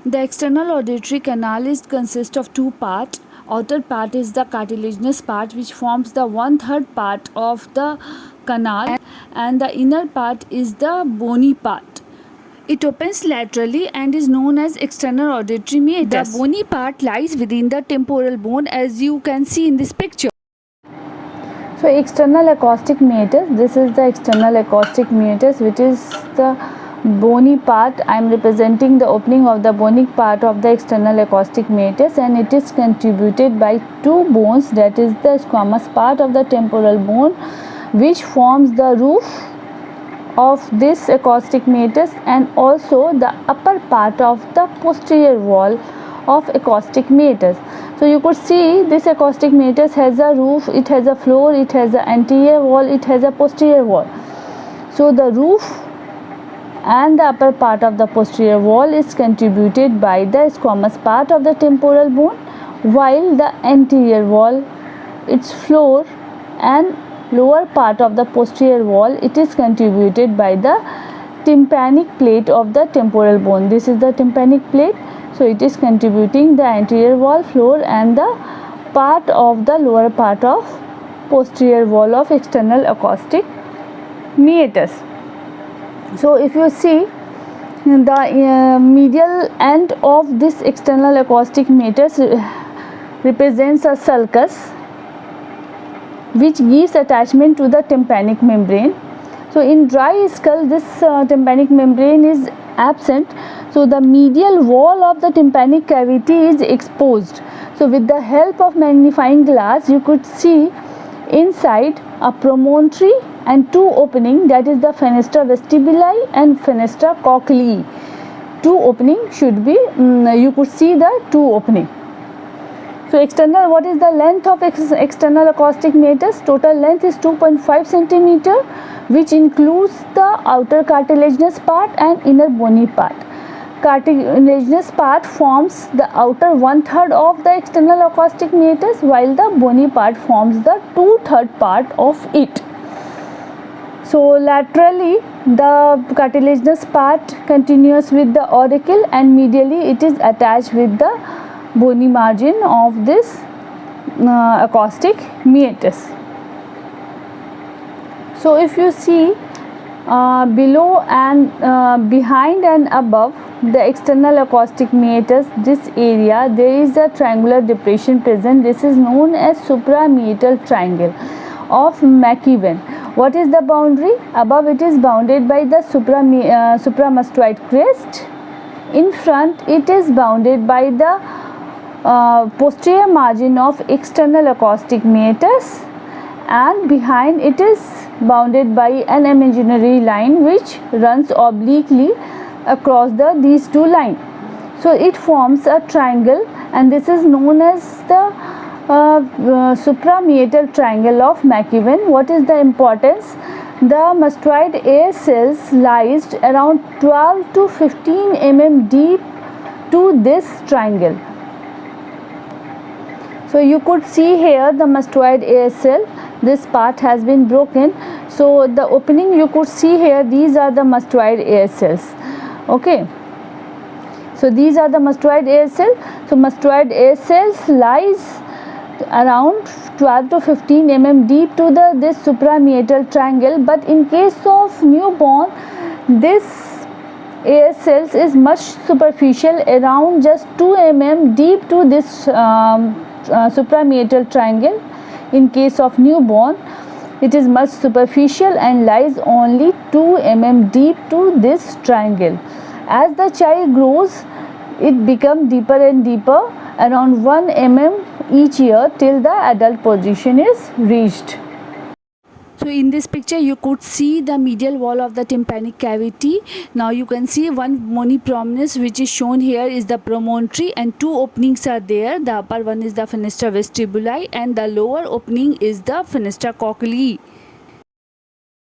The external auditory canal consists of two parts. Outer part is the cartilaginous part, which forms the 1/3 part of the canal, and the inner part is the bony part. It opens laterally and is known as external auditory meatus. The bony part lies within the temporal bone, as you can see in this picture. So external acoustic meatus, this is the external acoustic meatus, which is the bony part. I am representing the opening of the bony part of the external acoustic meatus, and it is contributed by two bones, that is the squamous part of the temporal bone, which forms the roof of this acoustic meatus, and also the upper part of the posterior wall of acoustic meatus. So you could see this acoustic meatus has a roof, it has a floor, it has an anterior wall, it has a posterior wall. So the roof and the upper part of the posterior wall is contributed by the squamous part of the temporal bone, while the anterior wall, its floor and lower part of the posterior wall, it is contributed by the tympanic plate of the temporal bone. This is the tympanic plate, so it is contributing the anterior wall, floor and the part of the lower part of posterior wall of external acoustic meatus. So if you see, the medial end of this external acoustic meatus represents a sulcus, which gives attachment to the tympanic membrane. So in dry skull, this tympanic membrane is absent, so the medial wall of the tympanic cavity is exposed. So with the help of magnifying glass, you could see inside a promontory and two opening, that is the fenestra vestibuli and fenestra cochleae. Two opening should be, you could see the two opening. So external, what is the length of external acoustic meatus? Total length is 2.5 centimeter, which includes the outer cartilaginous part and inner bony part. Cartilaginous part forms the outer 1/3 of the external acoustic meatus, while the bony part forms the 2/3 part of it. So laterally, the cartilaginous part continues with the auricle, and medially it is attached with the bony margin of this acoustic meatus. So if you see below and behind and above the external acoustic meatus, this area, there is a triangular depression present. This is known as suprameatal triangle of McEwen. What is the boundary? Above it is bounded by the supramastoid crest. In front it is bounded by the posterior margin of external acoustic meatus, and behind it is bounded by an imaginary line which runs obliquely across these two lines. So it forms a triangle, and this is known as the suprameatal triangle of McEwen. What is the importance? The mastoid air cells lies around 12 to 15 mm deep to this triangle. So you could see here the mastoid air cell, this part has been broken. So the opening you could see here, these are the mastoid air cells. Okay, so these are the mastoid air cells. So mastoid air cells lies around 12 to 15 mm deep to this suprameatal triangle, but in case of newborn, this air cells is much superficial, around just 2 mm deep to this suprameatal triangle. In case of newborn, it is much superficial and lies only 2 mm deep to this triangle. As the child grows, it becomes deeper and deeper, around 1 mm each year, till the adult position is reached. So in this picture you could see the medial wall of the tympanic cavity. Now you can see one bony prominence which is shown here is the promontory, and two openings are there. The upper one is the fenestra vestibuli and the lower opening is the fenestra cochleae.